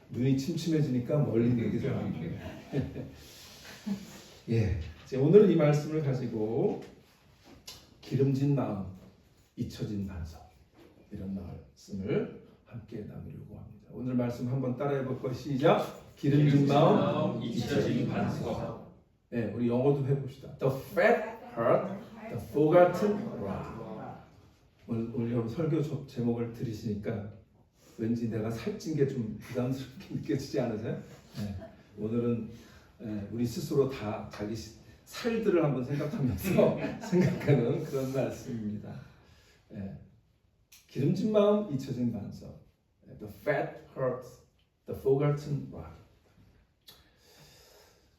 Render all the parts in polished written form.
눈이 침침해지니까 멀리 내게 생각해요. 예, 오늘 이 말씀을 가지고 기름진 마음, 잊혀진 반석 이런 말씀을 함께 나누려고 합니다. 오늘 말씀 한번 따라해 볼 것 시작. 기름진 마음, 잊혀진 반석. 네, 우리 영어도 해봅시다. The fat heart, the forgotten rock. 오늘 여러분 설교 제목을 들으시니까 왠지 내가 살찐 게 좀 부담스럽게 느껴지지 않으세요? 네. 오늘은 우리 스스로 다 자기 살들을 한번 생각하면서 생각하는 그런 말씀입니다. 네. 기름진 마음, 잊혀진 반석. The fat heart, the forgotten rock.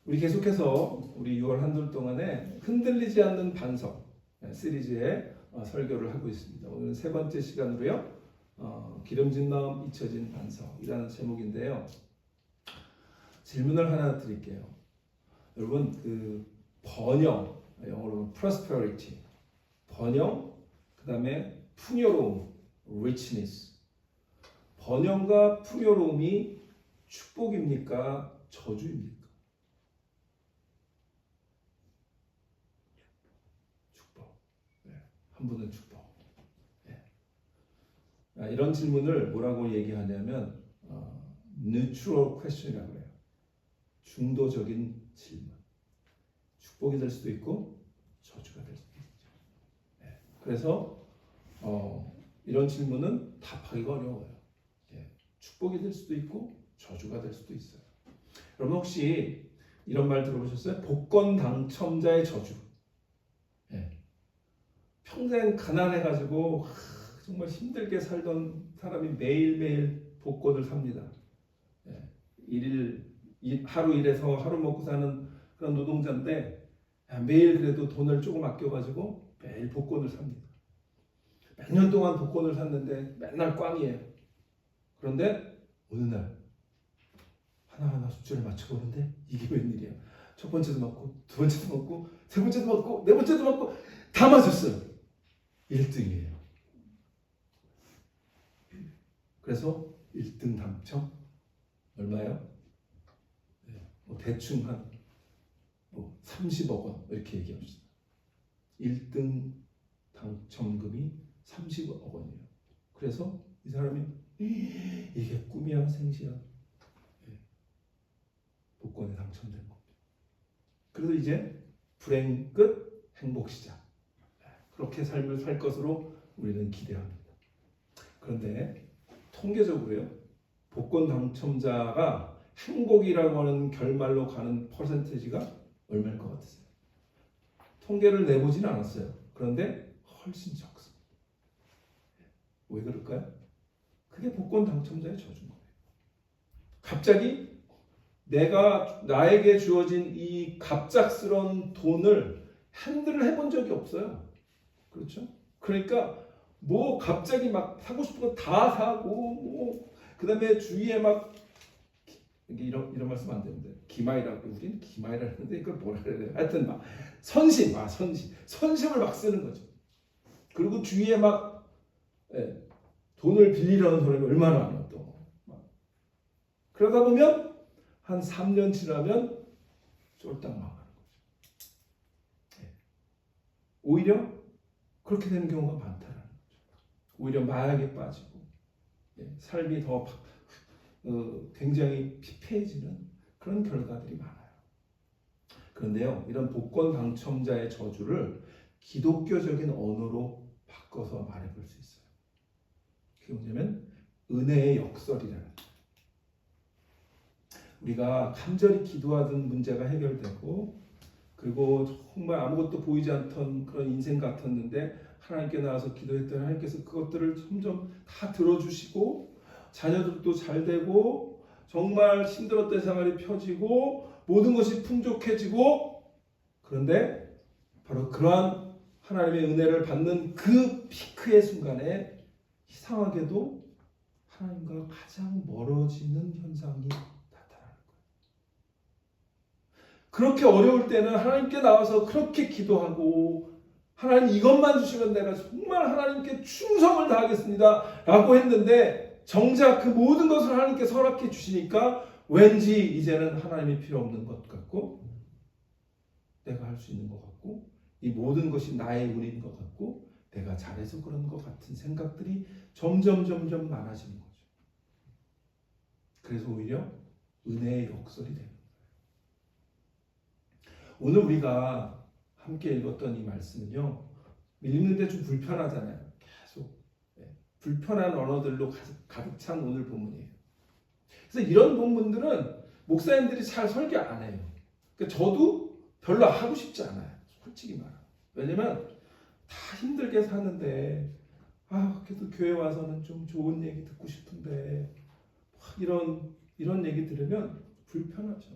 우리 계속해서 우리 6월 한 달 동안에 흔들리지 않는 반석 시리즈의 설교를 하고 있습니다. 오늘 세 번째 시간으로요. 기름진 마음, 잊혀진 반석이라는 제목인데요. 질문을 하나 드릴게요. 여러분 그 번영, 영어로 prosperity, 번영, 그 다음에 풍요로움, richness. 번영과 풍요로움이 축복입니까? 저주입니까? 축복. 네. 한 분은 축복. 이런 질문을 뭐라고 얘기하냐면 neutral question이라고 해요. 중도적인 질문. 축복이 될 수도 있고 저주가 될 수도 있죠. 네. 그래서 이런 질문은 답하기가 어려워요. 예. 축복이 될 수도 있고 저주가 될 수도 있어요. 여러분 혹시 이런 말 들어보셨어요? 복권 당첨자의 저주. 예. 평생 가난해가지고 정말 힘들게 살던 사람이 매일매일 복권을 삽니다. 하루 일해서 하루 먹고 사는 그런 노동자인데 매일 그래도 돈을 조금 아껴가지고 매일 복권을 삽니다. 몇 년 동안 복권을 샀는데 맨날 꽝이에요. 그런데 어느 날 하나하나 숫자를 맞춰보는데 이게 웬일이야. 첫 번째도 맞고 두 번째도 맞고 세 번째도 맞고 네 번째도 맞고 다 맞았어요. 1등이에요. 그래서 1등 당첨 얼마요? 대충 한 30억 원 이렇게 얘기합시다. 1등 당첨금이 30억 원이에요. 그래서 이 사람이 이게 꿈이야 생시야. 복권에 당첨된 겁니다. 그래서 이제 불행 끝 행복 시작. 그렇게 삶을 살 것으로 우리는 기대합니다. 그런데 통계적으로요, 복권 당첨자가 행복이라고 하는 결말로 가는 퍼센티지가 얼마일 것 같으세요? 통계를 내보지는 않았어요. 그런데 훨씬 적습니다. 왜 그럴까요? 그게 복권 당첨자의 저주인 거예요. 갑자기 나에게 주어진 이 갑작스러운 돈을 핸들을 해본 적이 없어요. 그렇죠? 그러니까 뭐 갑자기 막 사고 싶은 거 다 사고 그 다음에 주위에 막 이런 말씀 안 되는데 기마이라고 우리는 기마이라 하는데 이걸 뭐라 그래야 돼요? 하여튼 막 선심을 막 쓰는 거죠. 그리고 주위에 막 돈을 빌리라는 사람이 얼마나 많아 또. 그러다 보면 한 3년 지나면 쫄딱 망하는 거죠. 오히려 그렇게 되는 경우가 많다라는 거죠. 오히려 마약에 빠지고 삶이 더 굉장히 피폐해지는 그런 결과들이 많아요. 그런데요, 이런 복권 당첨자의 저주를 기독교적인 언어로 바꿔서 말해볼 수 있어요. 그게 뭐냐면 은혜의 역설이라는 거예요. 우리가 간절히 기도하던 문제가 해결되고 그리고 정말 아무것도 보이지 않던 그런 인생 같았는데 하나님께 나와서 기도했더니 하나님께서 그것들을 점점 다 들어주시고 자녀들도 잘 되고 정말 힘들었던 생활이 펴지고 모든 것이 풍족해지고 그런데 바로 그러한 하나님의 은혜를 받는 그 피크의 순간에 이상하게도 하나님과 가장 멀어지는 현상이 나타나는 거예요. 그렇게 어려울 때는 하나님께 나와서 그렇게 기도하고 하나님 이것만 주시면 내가 정말 하나님께 충성을 다하겠습니다 라고 했는데 정작 그 모든 것을 하나님께서 허락해 주시니까 왠지 이제는 하나님이 필요 없는 것 같고 내가 할 수 있는 것 같고 이 모든 것이 나의 운인 것 같고 내가 잘해서 그런 것 같은 생각들이 점점 많아지는 거죠. 그래서 오히려 은혜의 역설이 되는 거예요. 오늘 우리가 함께 읽었던 이 말씀은요, 읽는데 좀 불편하잖아요. 계속 불편한 언어들로 가득 찬 오늘 본문이에요. 그래서 이런 본문들은 목사님들이 잘 설교 안 해요. 그러니까 저도 별로 하고 싶지 않아요. 솔직히 말하면. 왜냐면 다 힘들게 사는데 그래도 교회 와서는 좀 좋은 얘기 듣고 싶은데 이런 얘기 들으면 불편하죠.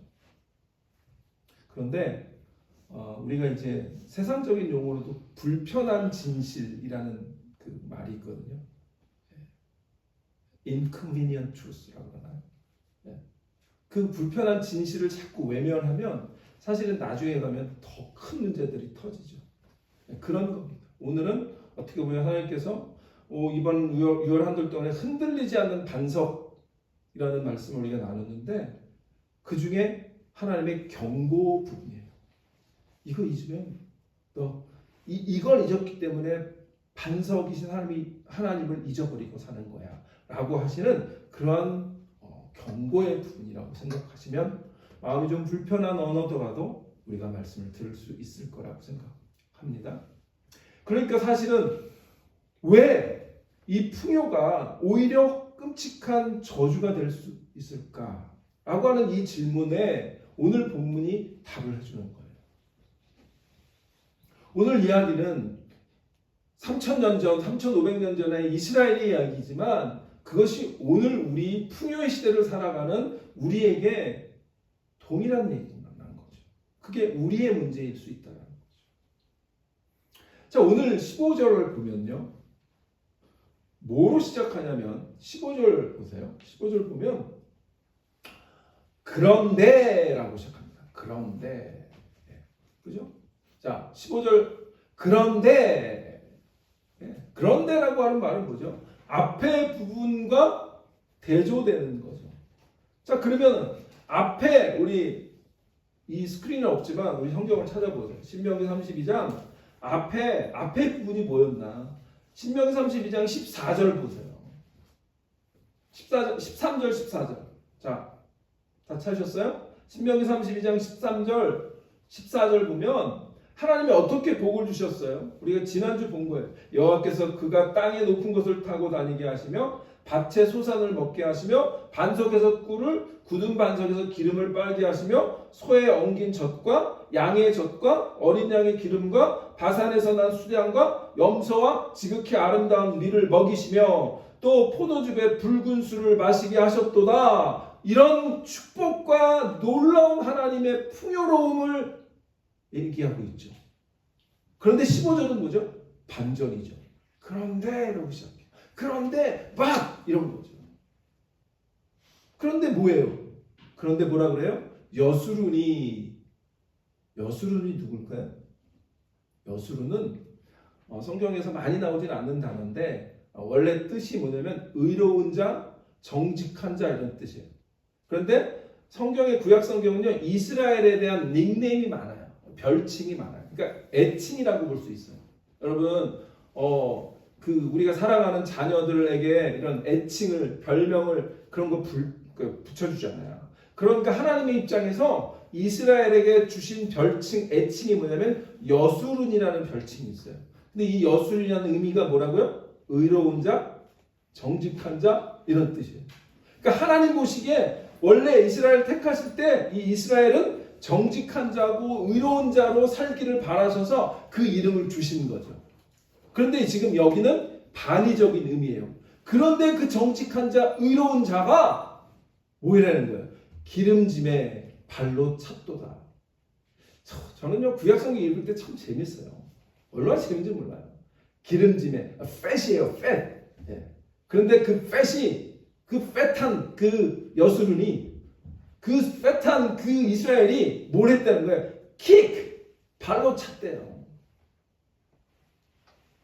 그런데 우리가 이제 세상적인 용어로도 불편한 진실이라는 그 말이 있거든요. inconvenient truth라고 그러나요? 그 불편한 진실을 자꾸 외면하면 사실은 나중에 가면 더 큰 문제들이 터지죠. 그런 겁니다. 오늘은 어떻게 보면 하나님께서 이번 6월 한 달 동안에 흔들리지 않는 반석이라는 말씀을 우리가 나눴는데 그 중에 하나님의 경고 부분이에요. 이거 잊으면 이걸 잊었기 때문에 반석이신 하나님을 잊어버리고 사는 거야 라고 하시는 그러한 경고의 부분이라고 생각하시면 마음이 좀 불편한 언어더라도 우리가 말씀을 들을 수 있을 거라고 생각합니다. 그러니까 사실은 왜 이 풍요가 오히려 끔찍한 저주가 될 수 있을까라고 하는 이 질문에 오늘 본문이 답을 해주는 거예요. 오늘 이야기는 3,000년 전, 3,500년 전의 이스라엘의 이야기지만 그것이 오늘 우리 풍요의 시대를 살아가는 우리에게 동일한 얘기라는 거죠. 그게 우리의 문제일 수 있다는 거죠. 자, 오늘 15절을 보면요. 뭐로 시작하냐면 15절 보세요. 15절 보면 그런데라고 시작합니다. 그런데. 그죠? 자, 15절 그런데. 그런데라고 하는 말은 뭐죠? 앞에 부분과 대조되는 거죠. 자, 그러면 앞에 우리 이 스크린은 없지만 우리 성경을 찾아보세요. 신명기 32장 앞에 부분이 뭐였나? 신명기 32장 14절 보세요. 13절 14절. 자, 다 찾으셨어요? 신명기 32장 13절 14절 보면 하나님이 어떻게 복을 주셨어요? 우리가 지난주 본 거예요. 여호와께서 그가 땅의 높은 곳을 타고 다니게 하시며 밭의 소산을 먹게 하시며 반석에서 꿀을 굳은 반석에서 기름을 빨게 하시며 소의 엉긴 젖과 양의 젖과 어린 양의 기름과 바산에서 난 수량과 염소와 지극히 아름다운 밀을 먹이시며 또 포도즙에 붉은 술을 마시게 하셨도다. 이런 축복과 놀라운 하나님의 풍요로움을 얘기하고 있죠. 그런데 15절은 뭐죠? 반전이죠. 그런데 이러고 시작해요. 그런데 막 이런 거죠. 그런데 뭐예요? 그런데 뭐라 그래요? 여수룬이 누굴까요? 여수룬은 성경에서 많이 나오진 않는 단어인데 원래 뜻이 뭐냐면 의로운 자, 정직한 자 이런 뜻이에요. 그런데 성경의 구약 성경은요 이스라엘에 대한 닉네임이 많아요. 별칭이 많아요. 그러니까 애칭이라고 볼 수 있어요. 여러분 우리가 사랑하는 자녀들에게 이런 애칭을 별명을 그런 거 붙여주잖아요. 그러니까 하나님의 입장에서 이스라엘에게 주신 별칭 애칭이 뭐냐면 여수룬이라는 별칭이 있어요. 근데 이 여수룬이라는 의미가 뭐라고요? 의로운 자, 정직한 자 이런 뜻이에요. 그러니까 하나님 보시기에 원래 이스라엘 택하실 때 이 이스라엘은 정직한 자고 의로운 자로 살기를 바라셔서 그 이름을 주신 거죠. 그런데 지금 여기는 반의적인 의미예요. 그런데 그 정직한 자, 의로운 자가 뭐라는 거예요? 기름짐에 발로 찼도다. 저는요 구약성경 읽을 때 참 재밌어요. 얼마나 재밌는지 몰라요. 기름짐에 팻이에요, 팻. 그런데 그 팻이 그 팻한 그 여수룬이 그 팻한 그 이스라엘이 뭘 했다는 거예요? 킥! 발로 찼대요.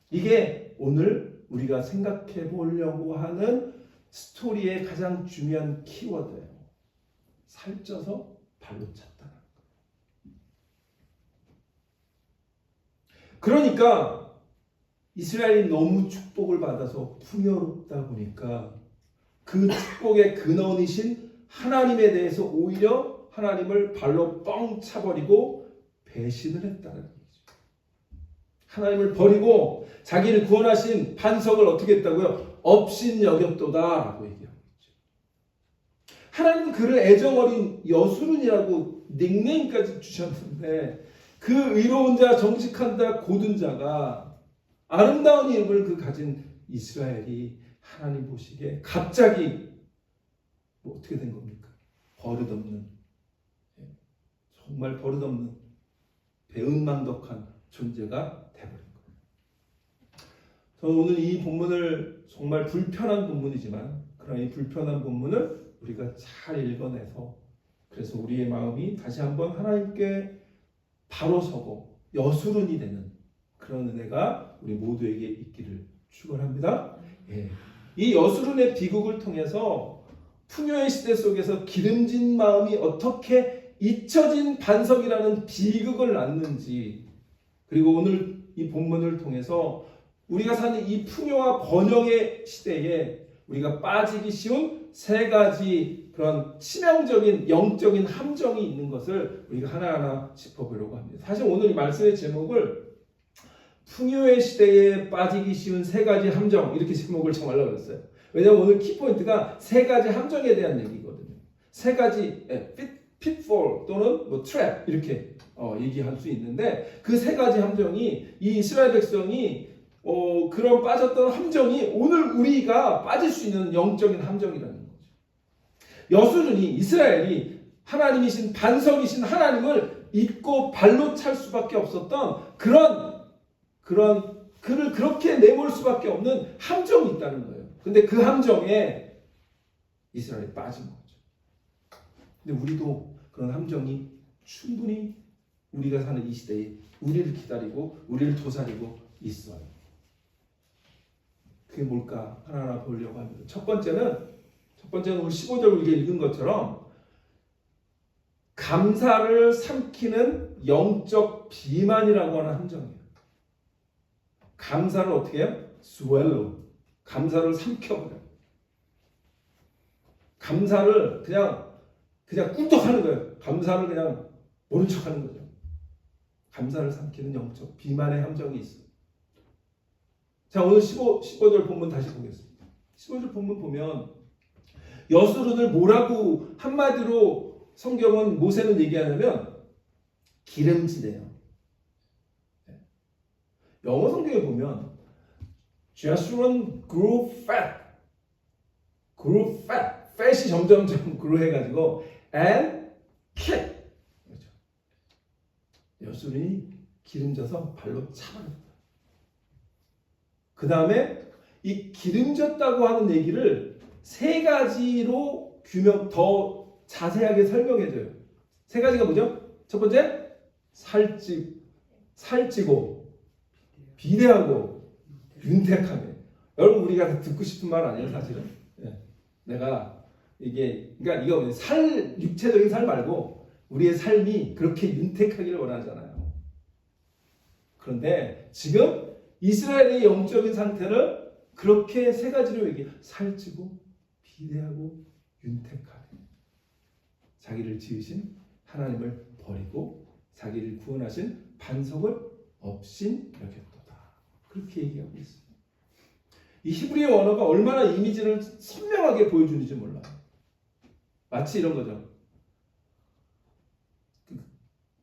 이게 오늘 우리가 생각해 보려고 하는 스토리의 가장 중요한 키워드예요. 살쪄서 발로 찼다는 거. 그러니까 이스라엘이 너무 축복을 받아서 풍요롭다 보니까 그 축복의 근원이신 하나님에 대해서 오히려 하나님을 발로 뻥 차버리고 배신을 했다는 거죠. 하나님을 버리고 자기를 구원하신 반석을 어떻게 했다고요? 업신여겼도다라고 얘기하고 있죠. 하나님은 그를 애정어린 여수른이라고 닉네임까지 주셨는데 그 의로운 자, 정직한 자, 고든 자가 아름다운 이름을 그 가진 이스라엘이 하나님 보시기에 갑자기 뭐 어떻게 된 겁니까? 버릇없는, 정말 버릇없는 배은망덕한 존재가 되어버린 거예요. 저는 오늘 이 본문을 정말 불편한 본문이지만 그러나 이 불편한 본문을 우리가 잘 읽어내서 그래서 우리의 마음이 다시 한번 하나님께 바로 서고 여수른이 되는 그런 은혜가 우리 모두에게 있기를 축원합니다. 예. 이 여수른의 비극을 통해서 풍요의 시대 속에서 기름진 마음이 어떻게 잊혀진 반석이라는 비극을 낳는지, 그리고 오늘 이 본문을 통해서 우리가 사는 이 풍요와 번영의 시대에 우리가 빠지기 쉬운 세 가지 그런 치명적인 영적인 함정이 있는 것을 우리가 하나하나 짚어보려고 합니다. 사실 오늘 이 말씀의 제목을 풍요의 시대에 빠지기 쉬운 세 가지 함정, 이렇게 제목을 정하려고 했어요. 왜냐하면 오늘 키포인트가 세 가지 함정에 대한 얘기거든요. 세 가지 pitfall 또는 뭐 trap 이렇게 얘기할 수 있는데 그 세 가지 함정이 이 이스라엘 백성이 그런 빠졌던 함정이 오늘 우리가 빠질 수 있는 영적인 함정이라는 거죠. 여수른이 이스라엘이 하나님이신 반석이신 하나님을 잊고 발로 찰 수밖에 없었던 그런 그를 그렇게 내몰 수밖에 없는 함정이 있다는 거예요. 근데 그 함정에 이스라엘이 빠진 거죠. 근데 우리도 그런 함정이 충분히 우리가 사는 이 시대에 우리를 기다리고 우리를 도사리고 있어요. 그게 뭘까 하나하나 보려고 합니다. 첫 번째는 우리 15절 우리가 읽은 것처럼 감사를 삼키는 영적 비만이라고 하는 함정이에요. 감사를 어떻게 해요? swallow. 감사를 삼켜버려요. 감사를 그냥 꿀떡하는 거예요. 감사를 그냥 모른 척하는 거죠. 감사를 삼키는 영적 비만의 함정이 있어요. 자, 오늘 15절 본문 다시 보겠습니다. 15절 본문 보면 여수른을 뭐라고 한마디로 성경은 모세는 얘기하냐면 기름지대요. 영어 성경에 보면 Jeshurun grew fat. fat이 점점점 grow 해가지고 and kick. 그렇죠. 여수른이 기름져서 발로 차버렸다. 그 다음에 이 기름졌다고 하는 얘기를 세 가지로 더 자세하게 설명해줘요. 세 가지가 뭐죠? 첫 번째, 살찌고, 비대하고, 윤택하네. 여러분, 우리가 듣고 싶은 말 아니에요, 사실은? 네. 내가 그러니까 이거 육체적인 살 말고 우리의 삶이 그렇게 윤택하기를 원하잖아요. 그런데 지금 이스라엘의 영적인 상태를 그렇게 세 가지로 얘기해요. 살찌고, 비대하고, 윤택하네. 자기를 지으신 하나님을 버리고 자기를 구원하신 반석을 업신여겼도다. 그렇게 얘기하고 있어요. 이 히브리어 언어가 얼마나 이미지를 선명하게 보여주는지 몰라요. 마치 이런 거죠.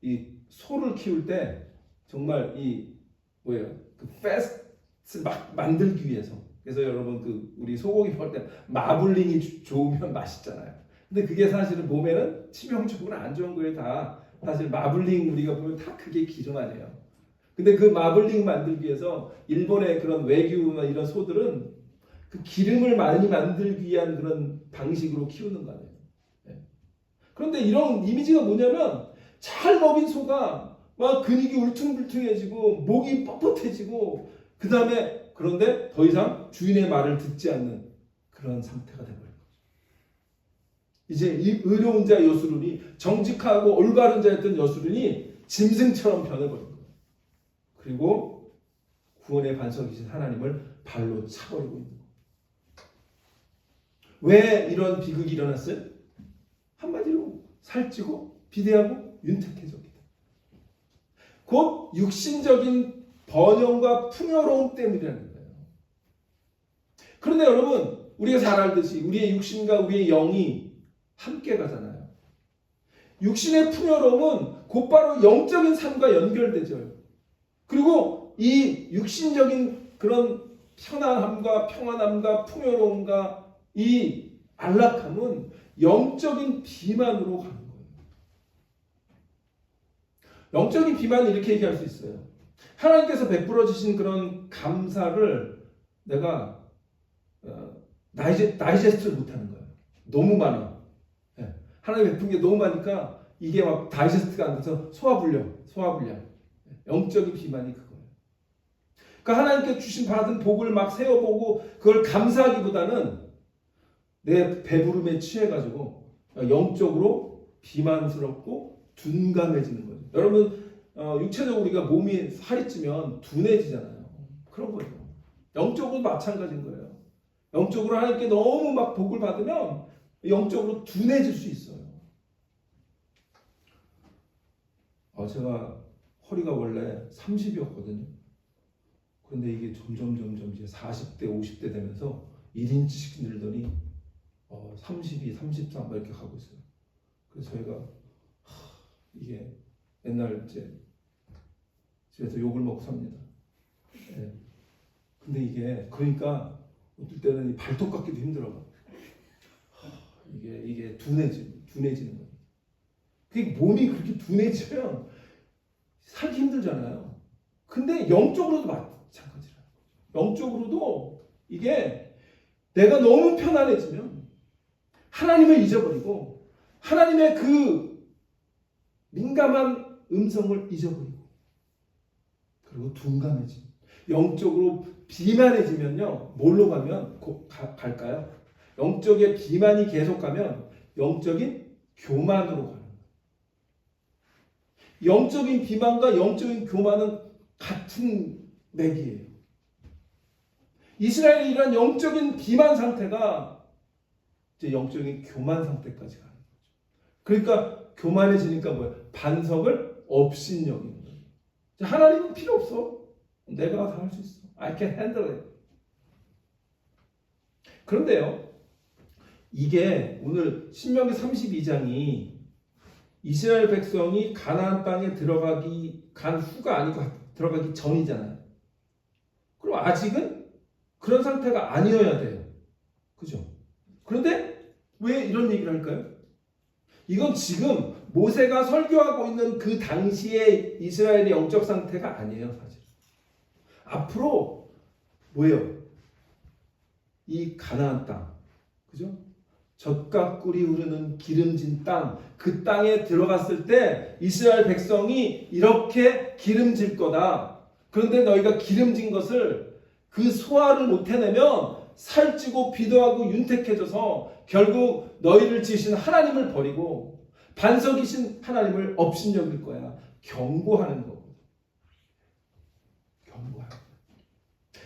이 소를 키울 때 정말 그 패스트 막 만들기 위해서. 그래서 여러분 우리 소고기 먹을 때 마블링이 좋으면 맛있잖아요. 근데 그게 사실은 몸에는 치명적으로 안 좋은 거예요. 다 사실 마블링 우리가 보면 다 그게 기름 아니에요. 근데 그 마블링 만들기 위해서 일본의 그런 외규나 이런 소들은 그 기름을 많이 만들기 위한 그런 방식으로 키우는 거 아니에요. 네. 그런데 이런 이미지가 뭐냐면 잘 먹인 소가 막 근육이 울퉁불퉁해지고 목이 뻣뻣해지고 그런데 더 이상 주인의 말을 듣지 않는 그런 상태가 되버린 거죠. 이제 이 의로운 자 여수룬이, 정직하고 올바른 자였던 여수룬이 짐승처럼 변해버린 거예요. 그리고 구원의 반석이신 하나님을 발로 차버리고 있는 거예요. 왜 이런 비극이 일어났어요? 한마디로 살찌고 비대하고 윤택해졌기 때문에. 곧 육신적인 번영과 풍요로움 때문이라는 거예요. 그런데 여러분, 우리가 잘 알듯이 우리의 육신과 우리의 영이 함께 가잖아요. 육신의 풍요로움은 곧바로 영적인 삶과 연결되죠. 그리고 이 육신적인 그런 편안함과 평안함과 풍요로움과 이 안락함은 영적인 비만으로 가는 거예요. 영적인 비만은 이렇게 얘기할 수 있어요. 하나님께서 베풀어 주신 그런 감사를 내가 다이제스트를 못하는 거예요. 너무 많아. 네. 하나님 베푼 게 너무 많으니까 이게 막 다이제스트가 안 돼서 소화불량. 영적인 비만이 그거예요. 그러니까 하나님께 주신 받은 복을 막 세어보고 그걸 감사하기보다는 내 배부름에 취해가지고 영적으로 비만스럽고 둔감해지는 거죠. 여러분, 육체적으로 우리가 몸이 살이 찌면 둔해지잖아요. 그런 거예요. 영적으로 마찬가지인 거예요. 영적으로 하나님께 너무 막 복을 받으면 영적으로 둔해질 수 있어요. 제가 허리가 원래 30이었거든요. 그런데 이게 점점 이제 40대, 50대 되면서 1인치씩 늘더니 32, 33 이렇게 가고 있어요. 그래서 저희가 이게 옛날 이제 집에서 욕을 먹고 삽니다. 네. 근데 이게 그러니까 어떨 때는 이 발톱 깎기도 힘들어요. 이게 둔해지는 거예요. 그게 몸이 그렇게 둔해지면 살기 힘들잖아요. 근데 영적으로도 마찬가지라는 거죠. 영적으로도 이게 내가 너무 편안해지면 하나님을 잊어버리고 하나님의 그 민감한 음성을 잊어버리고 그리고 둔감해지고 영적으로 비만해지면요. 뭘로 가면 갈까요? 영적의 비만이 계속 가면 영적인 교만으로 가는 거예요. 영적인 비만과 영적인 교만은 같은 맥이에요. 이스라엘의 이런 영적인 비만 상태가 이제 영적인 교만 상태까지 가는 거죠. 그러니까 교만해지니까 뭐예요? 반석을 업신여기는 거예요. 하나님은 필요 없어. 내가 다 할 수 있어. I can handle it. 그런데요, 이게 오늘 신명기 32장이 이스라엘 백성이 가나안 땅에 간 후가 아니고 들어가기 전이잖아요. 그럼 아직은 그런 상태가 아니어야 돼요. 그죠? 그런데 왜 이런 얘기를 할까요? 이건 지금 모세가 설교하고 있는 그 당시의 이스라엘의 영적 상태가 아니에요, 사실. 앞으로 뭐예요? 이 가나안 땅, 그죠? 젖과 꿀이 흐르는 기름진 땅, 그 땅에 들어갔을 때 이스라엘 백성이 이렇게 기름질 거다. 그런데 너희가 기름진 것을 그 소화를 못 해내면 살찌고 비도하고 윤택해져서 결국 너희를 지으신 하나님을 버리고 반석이신 하나님을 업신여길 거야. 경고하는 거고. 경고하는 거야.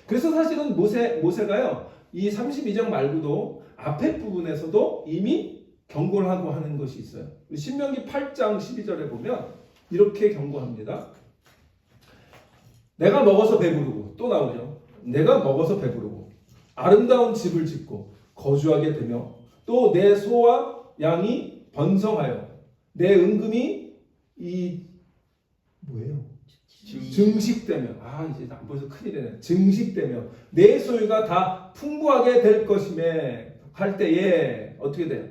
그래서 사실은 모세가요, 이 32장 말고도 앞에 부분에서도 이미 경고를 하고 하는 것이 있어요. 신명기 8장 12절에 보면 이렇게 경고합니다. 내가 먹어서 배부르고, 또 나오죠. 내가 먹어서 배부르고 아름다운 집을 짓고 거주하게 되며 또 내 소와 양이 번성하여 내 은금이 증식되며 이제 안 보여서 큰일이네. 증식되며 내 소유가 다 풍부하게 될 것임에 할 때에 어떻게 돼요?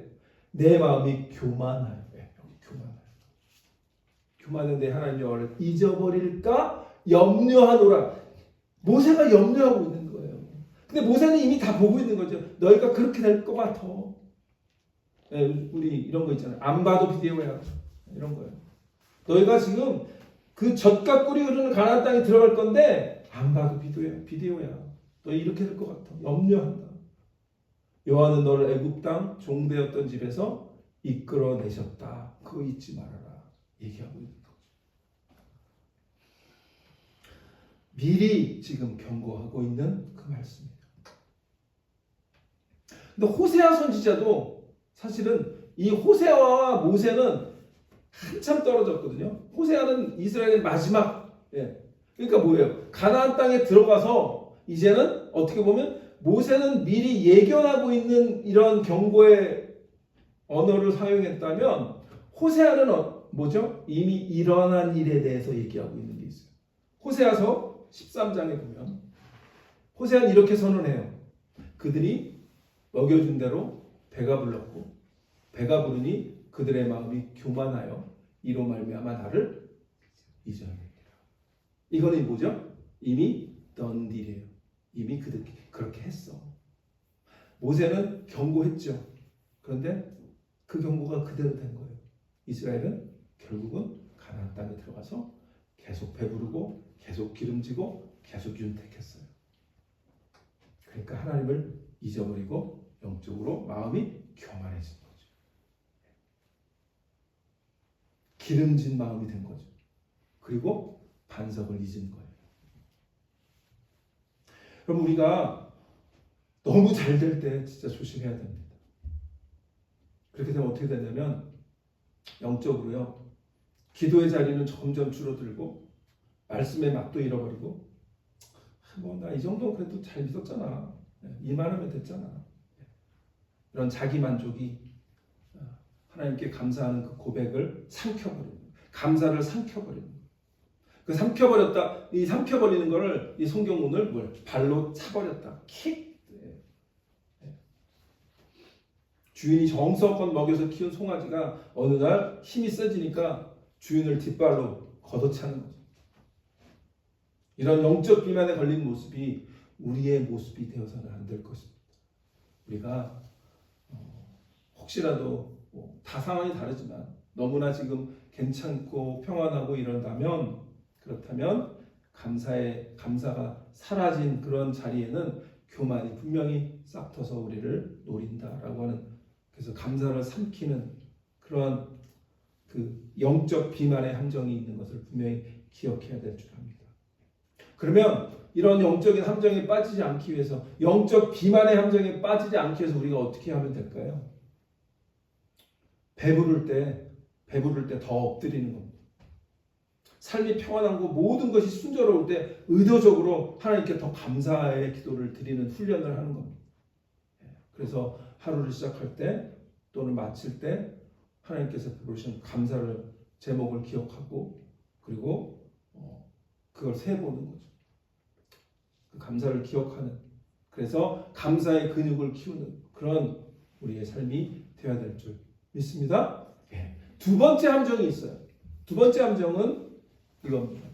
내 마음이 교만하여. 교만한데 하나님 여호와를 잊어버릴까 염려하노라. 모세가 염려하고 있는 거예요. 근데 모세는 이미 다 보고 있는 거죠. 너희가 그렇게 될 것 같아. 우리 이런 거 있잖아요. 안 봐도 비디오야. 이런 거예요. 너희가 지금 그 젖과 꿀이 흐르는 가나안 땅에 들어갈 건데 안 봐도 비디오야. 너희 이렇게 될 것 같아. 염려한다. 여호와는 너를 애굽 땅 종되었던 집에서 이끌어내셨다. 그거 잊지 말아라. 얘기하고 있는 거죠. 미리 지금 경고하고 있는 그 말씀이에요. 근데 호세아 선지자도 사실은 이 호세아와 모세는 한참 떨어졌거든요. 호세아는 이스라엘의 마지막, 그러니까 뭐예요? 가나안 땅에 들어가서 이제는 어떻게 보면 모세는 미리 예견하고 있는 이런 경고의 언어를 사용했다면 호세아는 뭐죠? 이미 일어난 일에 대해서 얘기하고 있는 게 있어요. 호세아서 13장에 보면 호세아는 이렇게 선언해요. 그들이 먹여준 대로 배가 불렀고 배가 부르니 그들의 마음이 교만하여 이로 말미암아 나를 잊어버리라. 이거는 뭐죠? 이미 done deal이에요. 이미 그들 그렇게 했어. 모세는 경고했죠. 그런데 그 경고가 그대로 된 거예요. 이스라엘은 결국은 가나안 땅에 들어가서 계속 배부르고 계속 기름지고 계속 윤택했어요. 그러니까 하나님을 잊어버리고 영적으로 마음이 교만해진 거죠. 기름진 마음이 된 거죠. 그리고 반석을 잊은 거예요. 그럼 우리가 너무 잘 될 때 진짜 조심해야 됩니다. 그렇게 되면 어떻게 되냐면 영적으로요. 기도의 자리는 점점 줄어들고 말씀의 맛도 잃어버리고 뭐 나 이 정도 그래도 잘 믿었잖아. 이만하면 됐잖아. 이런 자기 만족이 하나님께 감사하는 그 고백을 삼켜버리는, 감사를 삼켜버리는. 그 삼켜버렸다, 이 삼켜버리는 거를 이 성경문을 발로 차버렸다. 킥. 주인이 정성껏 먹여서 키운 송아지가 어느 날 힘이 세지니까 주인을 뒷발로 걷어차는 거죠. 이런 영적 비만에 걸린 모습이 우리의 모습이 되어서는 안 될 것입니다. 우리가 혹시라도 다 상황이 다르지만 너무나 지금 괜찮고 평안하고 이런다면 그렇다면 감사가 사라진 그런 자리에는 교만이 분명히 싹터서 우리를 노린다라고 하는, 그래서 감사를 삼키는 그러한 그 영적 비만의 함정이 있는 것을 분명히 기억해야 될 줄 압니다. 그러면 이런 영적인 함정에 빠지지 않기 위해서, 영적 비만의 함정에 빠지지 않기 위해서 우리가 어떻게 하면 될까요? 배부를 때 더 엎드리는 겁니다. 삶이 평안하고 모든 것이 순조로울 때 의도적으로 하나님께 더 감사의 기도를 드리는 훈련을 하는 겁니다. 그래서 하루를 시작할 때 또는 마칠 때 하나님께서 베푸신 감사를 제목을 기억하고 그리고 그걸 세보는 거죠. 그 감사를 기억하는, 그래서 감사의 근육을 키우는 그런 우리의 삶이 되어야 될 줄 믿습니다. 두 번째 함정이 있어요. 두 번째 함정은 이겁니다.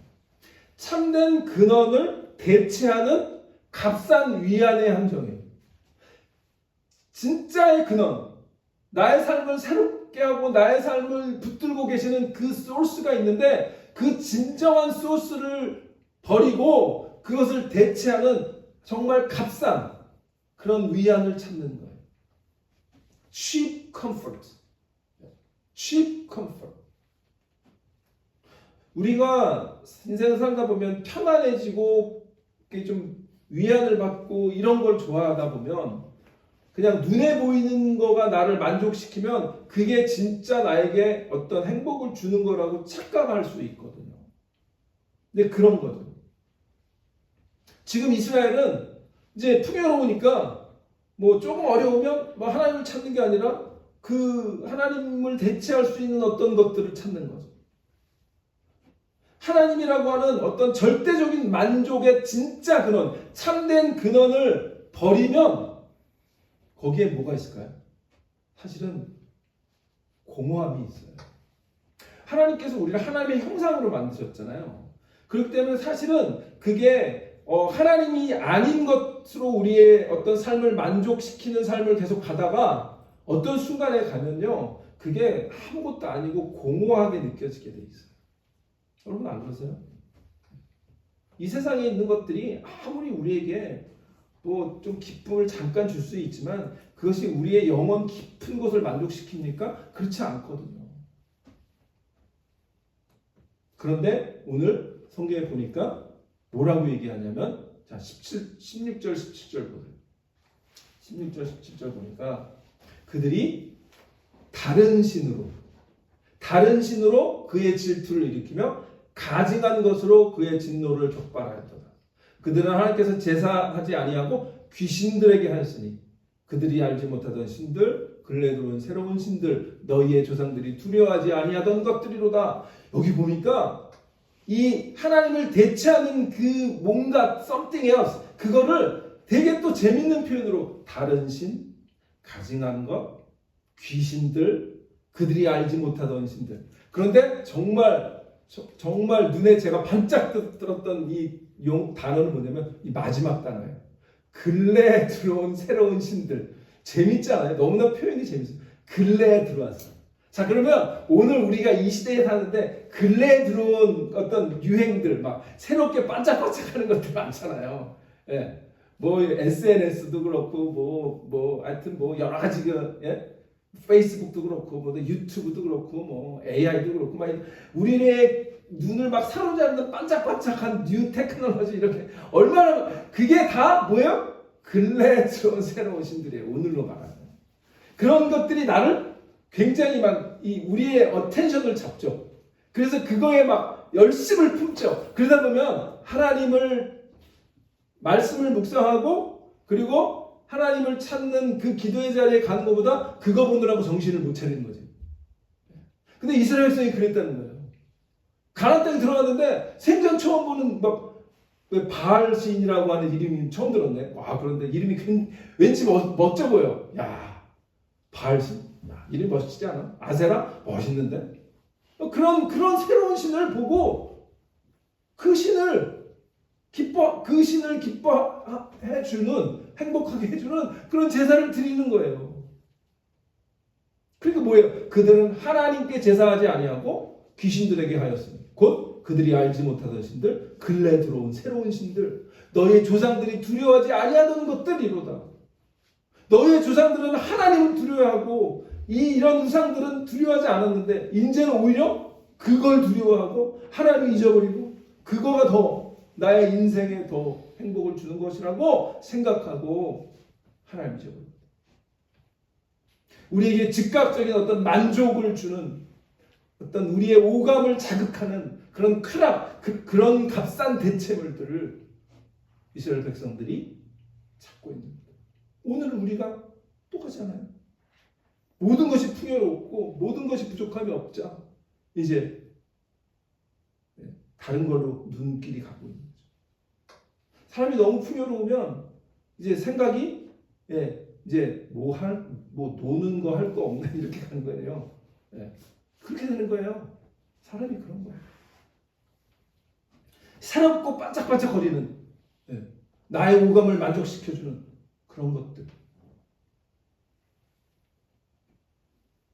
참된 근원을 대체하는 값싼 위안의 함정이에요. 진짜의 근원, 나의 삶을 새롭게 하고 나의 삶을 붙들고 계시는 그 소스가 있는데 그 진정한 소스를 버리고 그것을 대체하는 정말 값싼 그런 위안을 찾는 거예요. cheap comfort. cheap comfort. 우리가 인생을 살다 보면 편안해지고 좀 위안을 받고 이런 걸 좋아하다 보면 그냥 눈에 보이는 거가 나를 만족시키면 그게 진짜 나에게 어떤 행복을 주는 거라고 착각할 수 있거든요. 근데 그런 거죠. 지금 이스라엘은 이제 풍요로우니까 뭐 조금 어려우면 뭐 하나님을 찾는 게 아니라 그 하나님을 대체할 수 있는 어떤 것들을 찾는 거죠. 하나님이라고 하는 어떤 절대적인 만족의 진짜 근원, 참된 근원을 버리면 거기에 뭐가 있을까요? 사실은 공허함이 있어요. 하나님께서 우리를 하나님의 형상으로 만드셨잖아요. 그렇기 때문에 사실은 그게 하나님이 아닌 것으로 우리의 어떤 삶을 만족시키는 삶을 계속 가다가 어떤 순간에 가면요, 그게 아무것도 아니고 공허하게 느껴지게 돼 있어요. 여러분 안 그러세요? 이 세상에 있는 것들이 아무리 우리에게 뭐 좀 기쁨을 잠깐 줄 수 있지만 그것이 우리의 영혼 깊은 곳을 만족시킵니까? 그렇지 않거든요. 그런데 오늘 성경에 보니까 뭐라고 얘기하냐면 자 16절 17절 보세요. 16절 17절 보니까 그들이 다른 신으로 그의 질투를 일으키며 가증한 것으로 그의 진노를 격발하였도다. 그들은 하나님께서 제사하지 아니하고 귀신들에게 하였으니 그들이 알지 못하던 신들 근래 들어온 새로운 신들 너희의 조상들이 두려워하지 아니하던 것들이로다. 여기 보니까 이 하나님을 대체하는 그 뭔가 something else 그거를 되게 또 재밌는 표현으로 다른 신, 가증한 것, 귀신들, 그들이 알지 못하던 신들. 그런데 정말 눈에 제가 반짝 들었던 이 단어는 뭐냐면 이 마지막 단어예요. 근래에 들어온 새로운 신들. 재밌잖아요. 너무나 표현이 재밌어요. 근래에 들어왔어. 자, 그러면 오늘 우리가 이 시대에 사는데 근래에 들어온 어떤 유행들, 막 새롭게 반짝반짝하는 것들 많잖아요. 예. 뭐 SNS도 그렇고 하여튼 여러 가지 페이스북도 그렇고 유튜브도 그렇고 AI도 그렇고 막 우리의 눈을 막 사로잡는 반짝반짝한 뉴 테크놀로지 이렇게 얼마나 그게 다 뭐예요? 근래에 들어온 새로운 신들이에요. 오늘로 말하면 그런 것들이 나를 굉장히 막 우리의 어텐션을 잡죠. 그래서 그거에 막 열심을 품죠. 그러다 보면 하나님을 말씀을 묵상하고 그리고 하나님을 찾는 그 기도의 자리에 가는 것보다 그거 보느라고 정신을 못 차리는 거지. 근데 이스라엘 백성이 그랬다는 거예요. 가나안 땅에 들어갔는데 생전 처음 보는 왜 바알 시인이라고 하는 이름이 처음 들었네. 와, 그런데 이름이 왠지 멋져 보여. 야, 바알 시, 이름 멋지지 않아? 아세라 멋있는데. 그런 새로운 신을 보고 그 신을 기뻐해 주는, 행복하게 해주는 그런 제사를 드리는 거예요. 그러니까 뭐예요? 그들은 하나님께 제사하지 아니하고 귀신들에게 하였으니 곧 그들이 알지 못하던 신들, 근래 들어온 새로운 신들, 너희의 조상들이 두려워하지 아니하던 것들이로다. 너희의 조상들은 하나님을 두려워하고 이런 우상들은 두려워하지 않았는데 이제는 오히려 그걸 두려워하고 하나님을 잊어버리고 그거가 더 나의 인생에 더 행복을 주는 것이라고 생각하고 하나님을 잊어버립니다. 우리에게 즉각적인 어떤 만족을 주는 어떤 우리의 오감을 자극하는 그런 쾌락, 그런 값싼 대체물들을 이스라엘 백성들이 찾고 있는 겁니다. 오늘 우리가 똑같잖아요. 모든 것이 풍요롭고 모든 것이 부족함이 없자 이제 다른 걸로 눈길이 가고 있는 거죠. 사람이 너무 풍요로우면 이제 생각이 이제 노는 거 할 거 없나 이렇게 가는 거예요. 그렇게 되는 거예요. 사람이 그런 거예요. 새롭고 반짝반짝거리는 나의 오감을 만족시켜주는 그런 것들.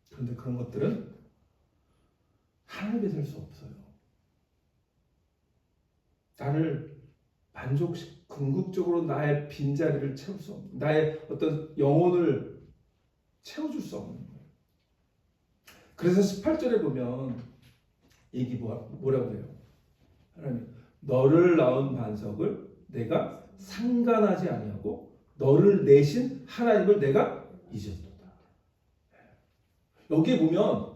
그런데 그런 것들은 하나님이 될 수 없어요. 나를 궁극적으로 나의 빈자리를 채울 수 없는, 나의 어떤 영혼을 채워줄 수 없는 거예요. 그래서 18절에 보면 이게 뭐라고 해요? 하나님, 너를 낳은 반석을 내가 상간하지 아니하고 너를 내신 하나님을 내가 잊었도다. 여기에 보면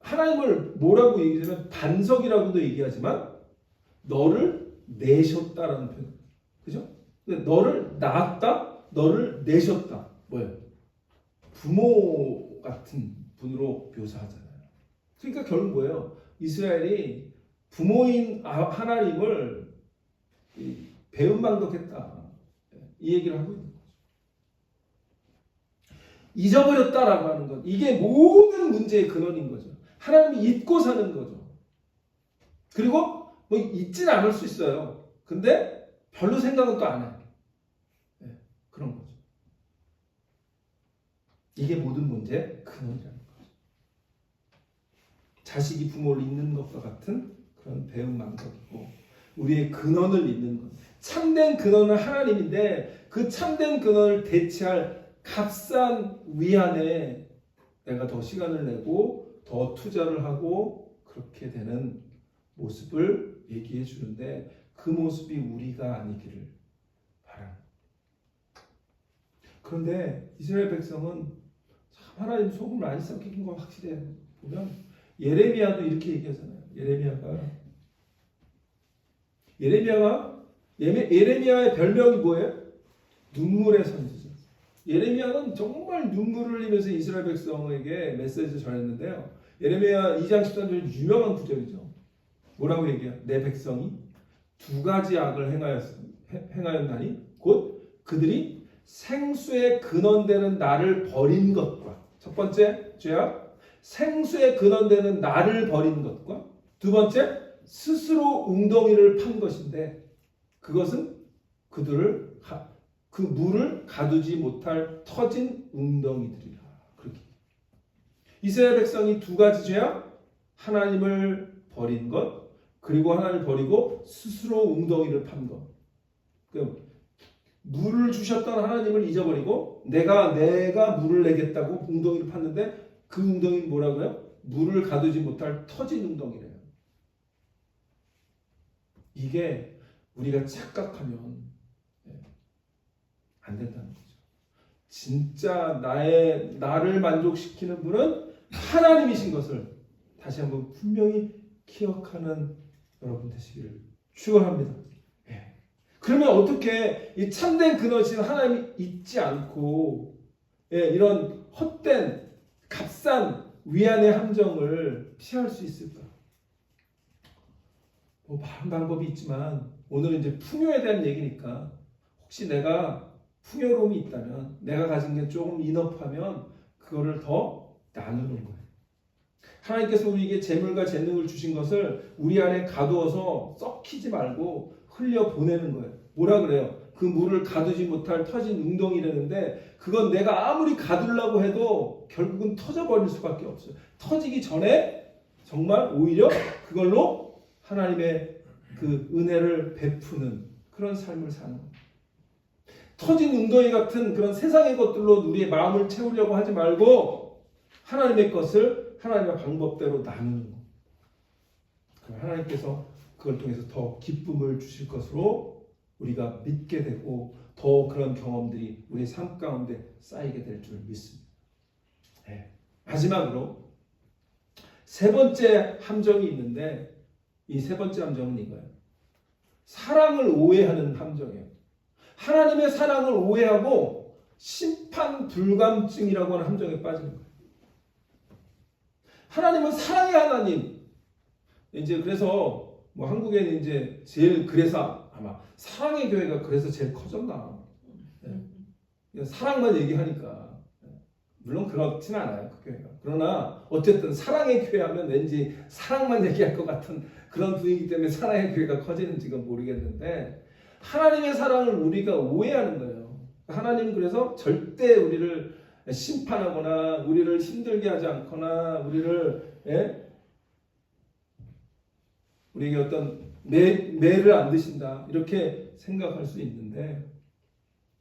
하나님을 뭐라고 얘기하면 반석이라고도 얘기하지만 너를 내셨다라는 표현. 그죠? 너를 낳았다, 너를 내셨다. 뭐예요? 부모 같은 분으로 묘사하잖아요. 그러니까 결국 뭐예요? 이스라엘이 부모인 하나님을 배은망덕했다. 이 얘기를 하고 있는 거죠. 잊어버렸다라고 하는 것. 이게 모든 문제의 근원인 거죠. 하나님이 잊고 사는 거죠. 그리고 잊지는 않을 수 있어요. 근데 별로 생각은 또 안 해요. 그런 거죠. 이게 모든 문제의 근원이라는 거죠. 자식이 부모를 잊는 것과 같은 그런 배은망덕이고 우리의 근원을 잇는 것. 참된 근원은 하나님인데 그 참된 근원을 대체할 값싼 위안에 내가 더 시간을 내고 더 투자를 하고 그렇게 되는 모습을 얘기해 주는데 그 모습이 우리가 아니기를 바랍니다. 그런데 이스라엘 백성은 참 하나님 소금을 많이 섞인 건 확실해요. 보면 예레미야도 이렇게 얘기하잖아요. 예레미야의 별명이 뭐예요? 눈물의 선지자. 예레미야는 정말 눈물을 흘리면서 이스라엘 백성에게 메시지를 전했는데요. 예레미야 2장 13절 유명한 구절이죠. 뭐라고 얘기해요? 내 백성이 두 가지 악을 행하였나니 곧 그들이 생수의 근원되는 나를 버린 것과 첫 번째 죄악 생수의 근원되는 나를 버린 것과 두 번째 스스로 웅덩이를 판 것인데 그것은 그들을 그 물을 가두지 못할 터진 웅덩이들이라. 그렇게 이스라엘 백성이 두 가지 죄악 하나님을 버린 것 그리고 하나님을 버리고 스스로 웅덩이를 판 것. 물을 주셨던 하나님을 잊어버리고 내가 물을 내겠다고 웅덩이를 팠는데 그 웅덩이는 뭐라고요? 물을 가두지 못할 터진 웅덩이래요. 이게 우리가 착각하면 안 된다는 거죠. 진짜 나를 만족시키는 분은 하나님이신 것을 다시 한번 분명히 기억하는 여러분 되시기를 축원합니다. 그러면 어떻게 이 참된 근원이신 하나님이 있지 않고 이런 헛된 값싼 위안의 함정을 피할 수 있을까? 많은 방법이 있지만 오늘은 이제 풍요에 대한 얘기니까 혹시 내가 풍요로움이 있다면 내가 가진 게 조금 인업하면 그거를 더 나누는 거예요. 하나님께서 우리에게 재물과 재능을 주신 것을 우리 안에 가두어서 썩히지 말고 흘려보내는 거예요. 뭐라 그래요? 그 물을 가두지 못할 터진 웅덩이라는데 그건 내가 아무리 가두려고 해도 결국은 터져버릴 수밖에 없어요. 터지기 전에 정말 오히려 그걸로 하나님의 그 은혜를 베푸는 그런 삶을 사는 거예요. 터진 웅덩이 같은 그런 세상의 것들로 우리의 마음을 채우려고 하지 말고 하나님의 것을 하나님의 방법대로 나누는 거예요. 그럼 하나님께서 그걸 통해서 더 기쁨을 주실 것으로 우리가 믿게 되고 더 그런 경험들이 우리의 삶 가운데 쌓이게 될 줄 믿습니다. 마지막으로 세 번째 함정이 있는데 이 세 번째 함정은 이거예요. 사랑을 오해하는 함정이에요. 하나님의 사랑을 오해하고 심판 불감증이라고 하는 함정에 빠지는 거예요. 하나님은 사랑의 하나님. 이제 그래서 뭐 한국에는 이제 제일 그래서 아마 사랑의 교회가 그래서 제일 커졌나. 사랑만 얘기하니까 물론 그렇진 않아요 그 교회가. 그러나 어쨌든 사랑의 교회 하면 왠지 사랑만 얘기할 것 같은 그런 분위기 때문에 사랑의 교회가 커지는지는 모르겠는데 하나님의 사랑을 우리가 오해하는 거예요. 하나님은 그래서 절대 우리를 심판하거나 우리를 힘들게 하지 않거나 우리에게 어떤 매를 안 드신다 이렇게 생각할 수 있는데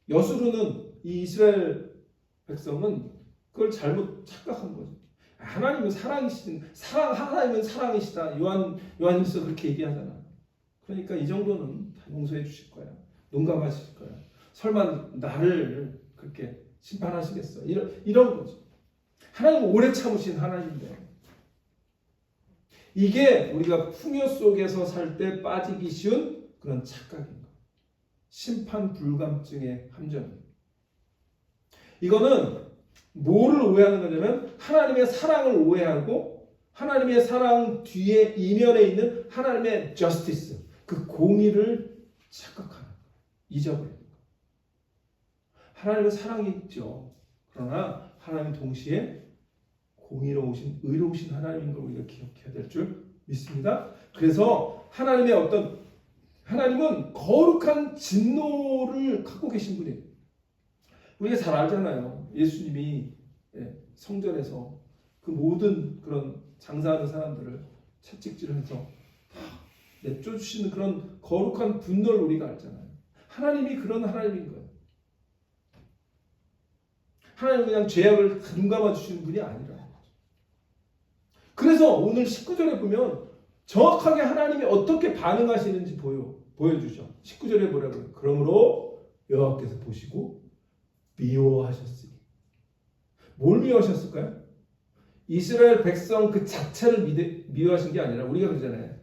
여수르는 이 이스라엘 백성은 그걸 잘못 착각한 거죠. 하나님은 하나님은 사랑이시다. 요한일서 그렇게 얘기하잖아. 그러니까 이 정도는 다 용서해 주실 거야. 농감하실 거야. 설마 나를 그렇게 심판하시겠어? 이런 거죠. 하나님은 오래 참으신 하나님인데 이게 우리가 풍요 속에서 살 때 빠지기 쉬운 그런 착각인 거예요. 심판 불감증의 함정입니다. 이거는 뭐를 오해하는 거냐면 하나님의 사랑을 오해하고 하나님의 사랑 뒤에 이면에 있는 하나님의 저스티스 그 공의를 착각하는 거예요. 잊어버리는 거예요. 하나님은 사랑이 있죠. 그러나 하나님은 동시에 공의로우신 의로우신 하나님인 걸 우리가 기억해야 될 줄 믿습니다. 그래서 하나님은 거룩한 진노를 갖고 계신 분이에요. 우리가 잘 알잖아요. 예수님이 성전에서 그 모든 그런 장사하는 사람들을 채찍질을 해서 내쫓으시는 그런 거룩한 분노를 우리가 알잖아요. 하나님이 그런 하나님인 거예요. 하나님은 그냥 죄악을 눈 감아주시는 분이 아니라. 그래서 오늘 19절에 보면 정확하게 하나님이 어떻게 반응하시는지 보여주죠. 19절에 뭐라고요? 그러므로 여호와께서 보시고 미워하셨으니. 뭘 미워하셨을까요? 이스라엘 백성 그 자체를 미워하신 게 아니라 우리가 그러잖아요.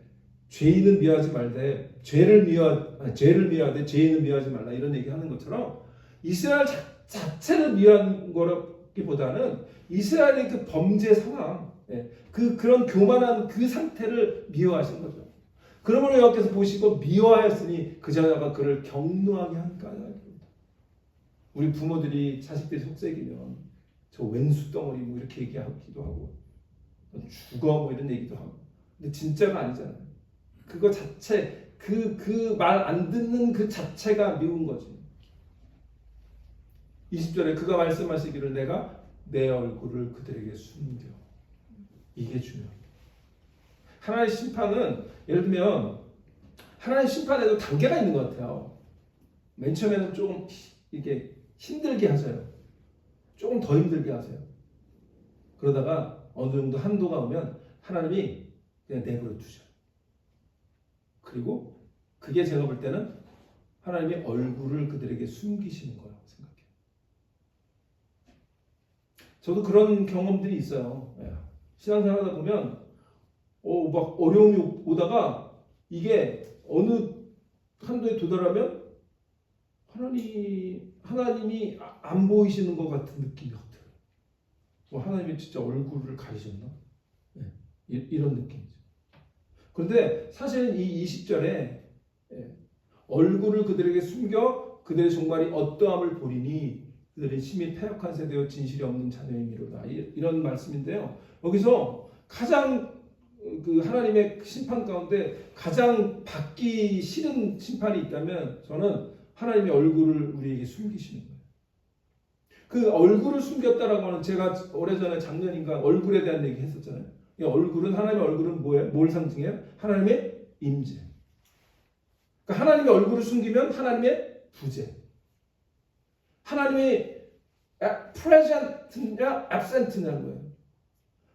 죄인은 미워하지 말되 죄를 미워하되 죄인은 미워하지 말라 이런 얘기하는 것처럼 이스라엘 자체를 미워한 거라기보다는 이스라엘의 그 범죄 상황, 그런 교만한 그 상태를 미워하신 거죠. 그러므로 여호와께서 보시고 미워하였으니 그 자가 그를 경노하게 하니까. 우리 부모들이 자식들이 속썩이면 저 왼수 덩어리 뭐 이렇게 얘기하기도 하고 죽어 뭐 이런 얘기도 하고. 근데 진짜가 아니잖아요. 그거 자체 그 말 안 듣는 그 자체가 미운 거지. 20절에 그가 말씀하시기를 내가 내 얼굴을 그들에게 숨겨. 이게 중요합니다. 하나님의 심판은 예를 들면 하나님의 심판에도 단계가 있는 것 같아요. 맨 처음에는 조금 이게 힘들게 하세요. 조금 더 힘들게 하세요. 그러다가 어느 정도 한도가 오면 하나님이 그냥 내버려 두셔요. 그리고 그게 제가 볼 때는 하나님의 얼굴을 그들에게 숨기시는 거라고 생각해요. 저도 그런 경험들이 있어요. 신앙생활 하다 보면 막 어려움이 오다가 이게 어느 한도에 도달하면 하나님이 안 보이시는 것 같은 느낌이 확 들어요. 하나님이 진짜 얼굴을 가리셨나? 이런 느낌이죠. 그런데 사실은 이 20절에 얼굴을 그들에게 숨겨 그들의 종말이 어떠함을 보리니 그들은 심히 패역한 세대요 진실이 없는 자녀이미로다. 이런 말씀인데요. 여기서 가장 그 하나님의 심판 가운데 가장 받기 싫은 심판이 있다면 저는 하나님의 얼굴을 우리에게 숨기시는 거예요. 그 얼굴을 숨겼다라고 하는 제가 오래전에 작년인가 얼굴에 대한 얘기 했었잖아요. 이 얼굴은 하나님의 얼굴은 뭐예요? 뭘 상징해요? 하나님의 임재. 그러니까 하나님의 얼굴을 숨기면 하나님의 부재. 하나님이 present냐 absent냐는 거예요.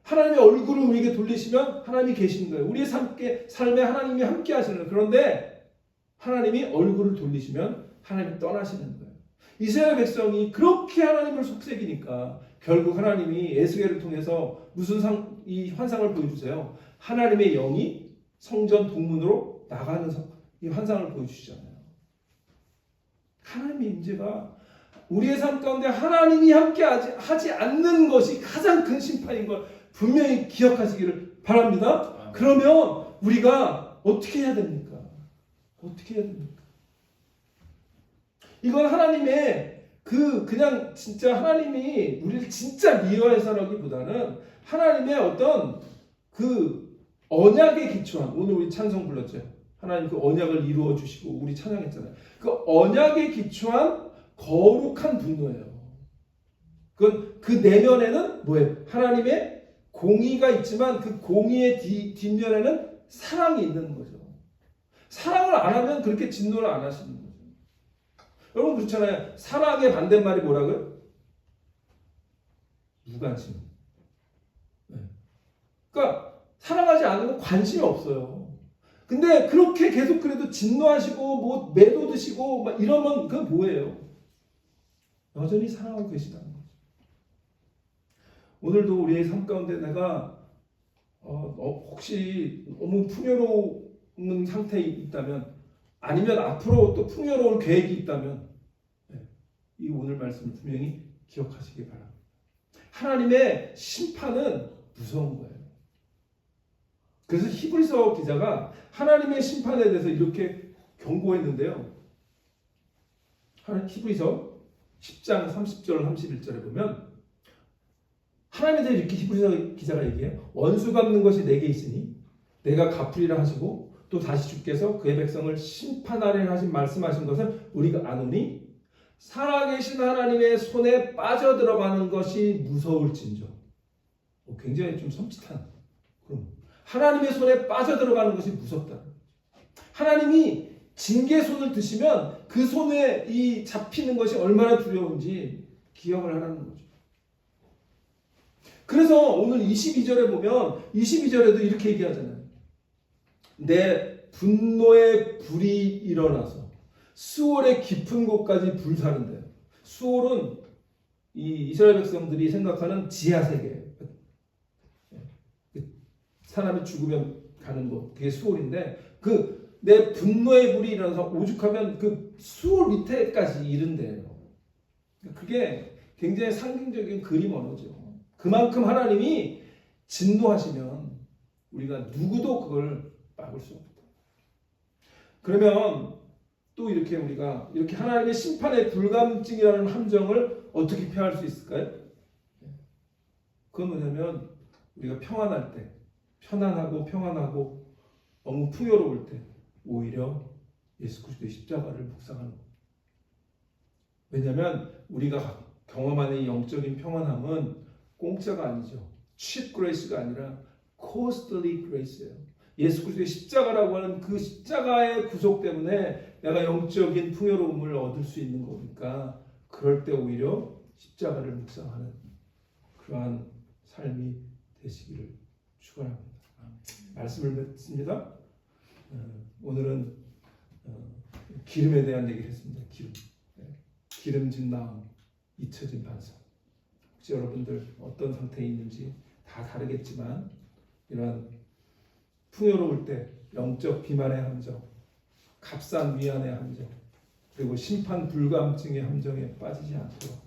하나님의 얼굴을 우리에게 돌리시면 하나님이 계신 거예요. 우리의 삶에 하나님이 함께 하시는 거예요. 그런데 하나님이 얼굴을 돌리시면 하나님이 떠나시는 거예요. 이스라엘 백성이 그렇게 하나님을 속삭이니까 결국 하나님이 에스겔을 통해서 무슨 이 환상을 보여주세요. 하나님의 영이 성전 동문으로 나가는 이 환상을 보여주시잖아요. 하나님의 임재가 우리의 삶 가운데 하나님이 함께 하지 않는 것이 가장 큰 심판인 걸 분명히 기억하시기를 바랍니다. 그러면 우리가 어떻게 해야 됩니까? 어떻게 해야 됩니까? 이건 하나님의 그냥 진짜 하나님이 우리를 진짜 미워해서라기보다는 하나님의 어떤 그 언약에 기초한, 오늘 우리 찬송 불렀죠. 하나님 그 언약을 이루어 주시고 우리 찬양했잖아요. 그 언약에 기초한 거룩한 분노예요. 그 내면에는 뭐예요? 하나님의 공의가 있지만 그 공의의 뒷면에는 사랑이 있는 거죠. 사랑을 안 하면 그렇게 진노를 안 하시는 거죠. 여러분 그렇잖아요. 사랑의 반대말이 뭐라고요? 무관심. 그러니까 사랑하지 않으면 관심이 없어요. 근데 그렇게 계속 그래도 진노하시고 뭐 매도 드시고 막 이러면 그건 뭐예요? 여전히 사랑하고 계시다는 거죠. 오늘도 우리의 삶 가운데 내가 혹시 너무 풍요로운 상태에 있다면 아니면 앞으로 또 풍요로울 계획이 있다면 이 오늘 말씀을 분명히 기억하시기 바랍니다. 하나님의 심판은 무서운 거예요. 그래서 히브리서 기자가 하나님의 심판에 대해서 이렇게 경고했는데요. 히브리서 10장 30절 31절에 보면 하나님에 대해 이렇게 히브리서 기자가 얘기해요. 원수 갚는 것이 내게 있으니 내가 갚으리라 하시고 또 다시 주께서 그의 백성을 심판하리라 하신 말씀하신 것을 우리가 아노니 살아계신 하나님의 손에 빠져들어가는 것이 무서울진저. 굉장히 좀 섬찟한 그럼 하나님의 손에 빠져들어가는 것이 무섭다. 하나님이 징계 손을 드시면 그 손에 이 잡히는 것이 얼마나 두려운지 기억을 하라는 거죠. 그래서 오늘 22절에 보면 22절에도 이렇게 얘기하잖아요. 내 분노의 불이 일어나서 수월의 깊은 곳까지 불사른대요. 수월은 이 이스라엘 백성들이 생각하는 지하세계예요. 사람이 죽으면 가는 곳, 그게 수월인데 그 내 분노의 불이 일어나서 오죽하면 그 수월 밑에까지 이른대요. 그게 굉장히 상징적인 그림 언어죠. 그만큼 하나님이 진노하시면 우리가 누구도 그걸 막을 수 없다. 그러면 또 이렇게 우리가 이렇게 하나님의 심판의 불감증이라는 함정을 어떻게 피할 수 있을까요? 그건 뭐냐면 우리가 평안할 때, 평안하고 너무 풍요로울 때 오히려 예수 그리스도의 십자가를 묵상하는 것. 왜냐하면 우리가 경험하는 이 영적인 평안함은 공짜가 아니죠. cheap grace가 아니라 costly grace예요. 예수 그리스도의 십자가라고 하는 그 십자가의 구속 때문에 내가 영적인 풍요로움을 얻을 수 있는 거니까 그럴 때 오히려 십자가를 묵상하는 그러한 삶이 되시기를 축원합니다. 말씀을 맺습니다. 오늘은 기름에 대한 얘기를 했습니다. 기름진 마음, 잊혀진 반석. 혹시 여러분들 어떤 상태에 있는지 다 다르겠지만 이러한 풍요로울 때 영적 비만의 함정, 값싼 위안의 함정, 그리고 심판 불감증의 함정에 빠지지 않도록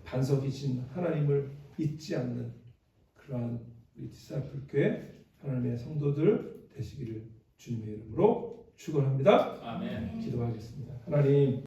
반석이신 하나님을 잊지 않는 그러한 우리 디사이플 교회 하나님의 성도들 되시기를 주님의 이름으로 축원합니다. 아멘. 기도하겠습니다. 하나님,